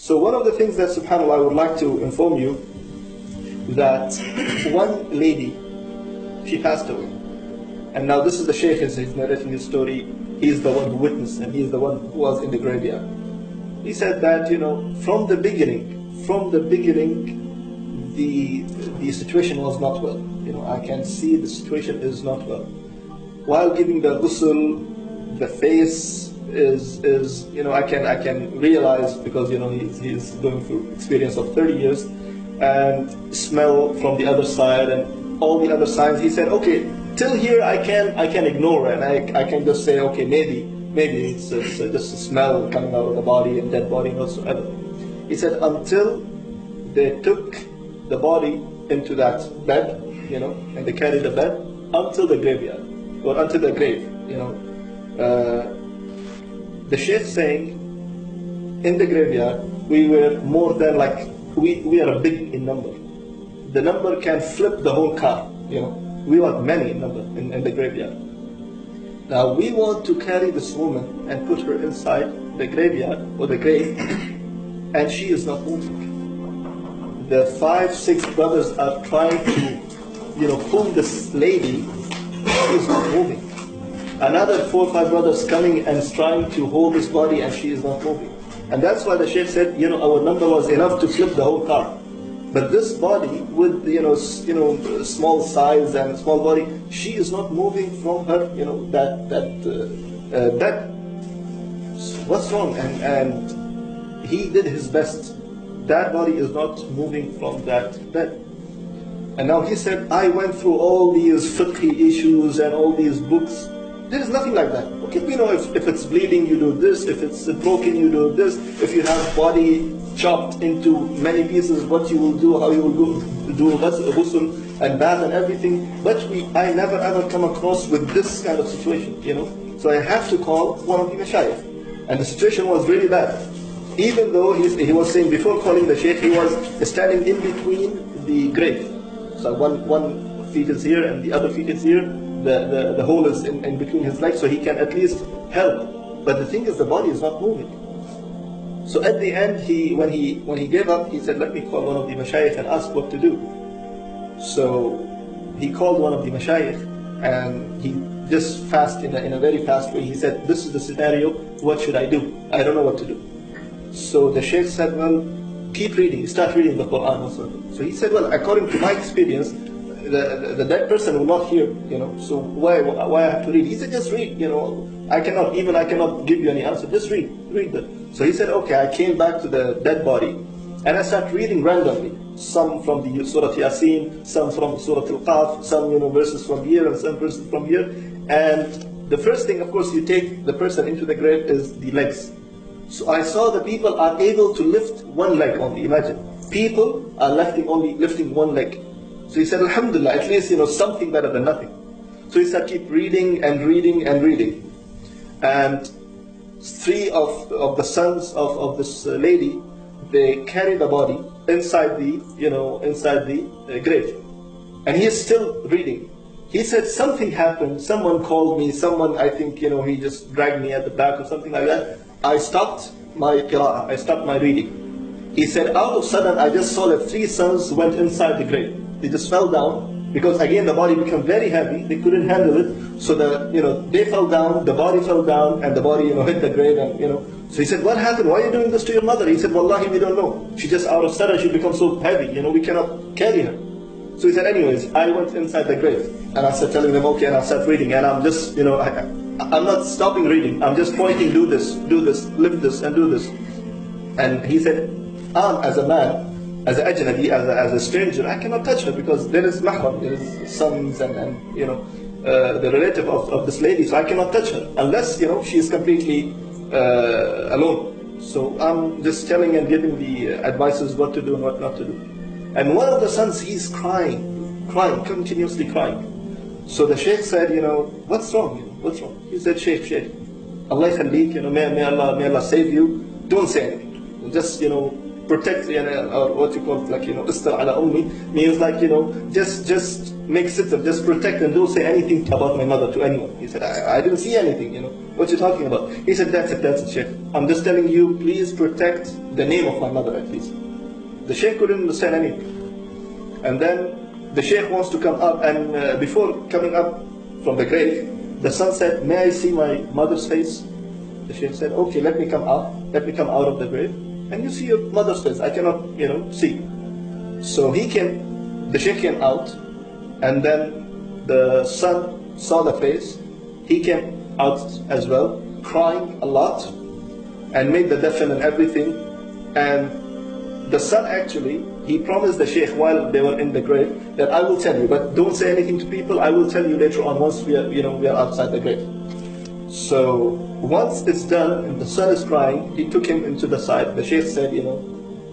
So one of the things that, subhanAllah, I would like to inform you, that one lady, she passed away. And now this is the Shaykh, is narrating his story. He's the one who witnessed, and he's the one who was in the graveyard. He said that, from the beginning, the situation was not well. I can see the situation is not well. While giving the ghusl, the face is I can realize, because he's going through experience of 30 years, and smell from the other side and all the other signs. He said, okay, till here I can ignore, and I can just say, okay, maybe it's just a smell coming out of the body and dead body and whatsoever. He said until they took the body into that bed, and they carried the bed until the graveyard, or until the grave, the Shaykh saying, in the graveyard, we were more than we are big in number. The number can flip the whole car, We are many in number in the graveyard. Now we want to carry this woman and put her inside the graveyard, or the grave, and she is not moving. The 5, 6 brothers are trying to, pull this lady. She is not moving. Another 4 or 5 brothers coming and trying to hold this body, and she is not moving. And that's why the Shaykh said, our number was enough to flip the whole car. But this body, with small size and small body, she is not moving from her, that. What's wrong? And he did his best. That body is not moving from that bed. And now he said, I went through all these fiqh issues and all these books. There is nothing like that. Okay, if it's bleeding, you do this. If it's broken, you do this. If you have body chopped into many pieces, what you will do, how you will do ghusl and bath and everything. But I never ever come across with this kind of situation, So I have to call one of the mashayikh. And the situation was really bad. Even though he was saying, before calling the Shaykh, he was standing in between the grave. So one feet is here and the other feet is here. The hole is in between his legs, so he can at least help. But the thing is, the body is not moving. So at the end, when he gave up, he said, let me call one of the mashayikh and ask what to do. So he called one of the mashayikh, and he just in a very fast way, he said, this is the scenario, what should I do? I don't know what to do. So the Shaykh said, well, keep reading, start reading the Quran also. So he said, well, according to my experience, the dead person will not hear, so why I have to read? He said, just read, I cannot give you any answer, just read that. So he said, okay, I came back to the dead body, and I started reading randomly, some from the Surah Yasin, some from Surah Al-Qaf, some verses from here and some verses from here. And the first thing, of course, you take the person into the grave is the legs. So I saw the people are able to lift one leg only. Imagine, people are only lifting one leg. So he said, Alhamdulillah, at least something better than nothing. So he said, keep reading and reading and reading. And 3 of the sons of this lady, they carry the body inside the grave, and he is still reading. He said something happened. Someone called me. Someone, I think, he just dragged me at the back or something like that. I stopped my qira'ah, I stopped my reading. He said, out of sudden, I just saw that 3 sons went inside the grave. They just fell down, because again, the body became very heavy. They couldn't handle it. So they fell down, the body fell down, and the body, hit the grave, and, So he said, what happened? Why are you doing this to your mother? He said, Wallahi, we don't know. She just, out of sudden, she becomes so heavy, we cannot carry her. So he said, anyways, I went inside the grave, and I started telling them, okay, and I started reading, and I'm just, I'm not stopping reading. I'm just pointing, do this, lift this, and do this. And he said, as a man, as an ajnabi, as a stranger, I cannot touch her, because there is mahram, there is sons and the relative of this lady, so I cannot touch her unless she is completely alone. So I'm just telling and giving the advices what to do and what not to do. And one of the sons, he's crying, continuously crying. So the Shaykh said, what's wrong? What's wrong? He said, Shaykh, Allah khallik, may Allah save you. Don't say anything. Just protect, or what you call istar ala ummi, means just make sitr, just protect, and don't say anything about my mother to anyone. He said, I didn't see anything, What you talking about? He said, that's it, Sheikh. I'm just telling you, please protect the name of my mother at least. The Sheikh couldn't understand anything. And then the Sheikh wants to come up, and before coming up from the grave, the son said, may I see my mother's face? The Sheikh said, okay, let me come out of the grave, and you see your mother's face. I cannot, see. So the Sheikh came out, and then the son saw the face. He came out as well, crying a lot, and made the defen and everything. And the son actually, he promised the Sheikh while they were in the grave that I will tell you, but don't say anything to people. I will tell you later on once we are outside the grave. So once it's done and the son is crying, he took him into the side. The Sheikh said,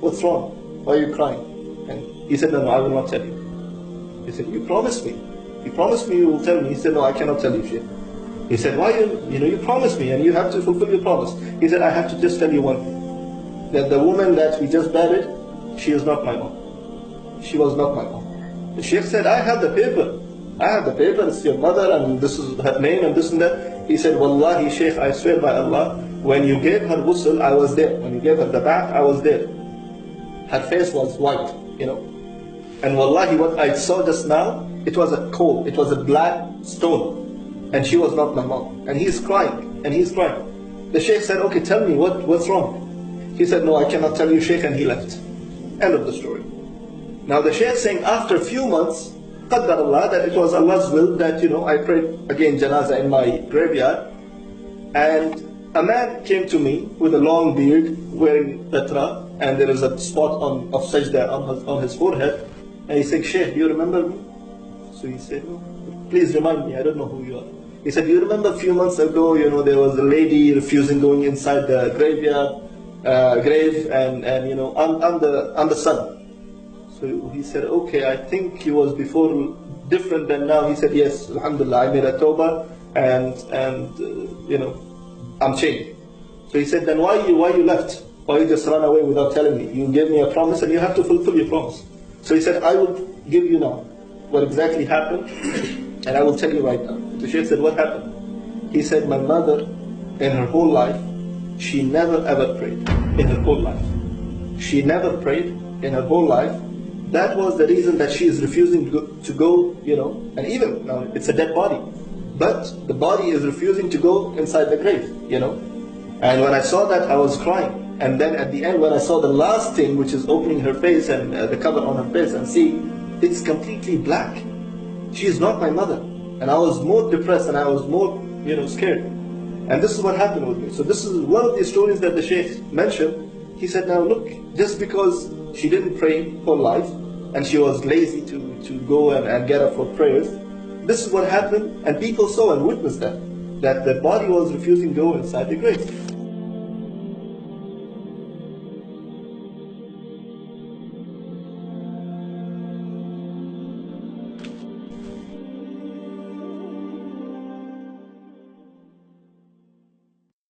what's wrong? Why are you crying? And he said, no, I will not tell you. He said, you promised me. You promised me you will tell me. He said, no, I cannot tell you, Sheikh. He said, why you promised me and you have to fulfill your promise. He said, I have to just tell you one thing. That the woman that we just buried, she is not my mom. She was not my mom. The Sheikh said, I have the paper. It's your mother and this is her name and this and that. He said, Wallahi, Sheikh, I swear by Allah, when you gave her ghusl, I was there. When you gave her the bath, I was there. Her face was white, And Wallahi, what I saw just now, it was a coal. It was a black stone. And she was not my mom. And he's crying. The Sheikh said, okay, tell me, what's wrong? He said, no, I cannot tell you, Sheikh, and he left. End of the story. Now the Sheikh saying after a few months, Qaddar Allah, that it was Allah's will that, I prayed again janazah in my graveyard. And a man came to me with a long beard, wearing patra, and there is a spot of sajda on his forehead. And he said, Sheikh, do you remember me? So he said, no, please remind me, I don't know who you are. He said, you remember a few months ago, there was a lady refusing going inside the grave, and I'm the son. So he said, okay, I think he was before different than now. He said, yes, alhamdulillah, I made a tawbah, and I'm changed. So he said, then why you left? Why you just ran away without telling me? You gave me a promise and you have to fulfill your promise. So he said, I will give you now what exactly happened, and I will tell you right now. The Shaykh said, what happened? He said, my mother, in her whole life, she never ever prayed. In her whole life. She never prayed in her whole life. That was the reason that she is refusing to go, and even now it's a dead body. But the body is refusing to go inside the grave, And when I saw that, I was crying. And then at the end, when I saw the last thing, which is opening her face and the cover on her face, and see, it's completely black. She is not my mother. And I was more depressed and I was more, scared. And this is what happened with me. So this is one of the stories that the Shaykh mentioned. He said, now look, just because she didn't pray for life, and she was lazy to go and get up for prayers, this is what happened, and people saw and witnessed that the body was refusing to go inside the grave.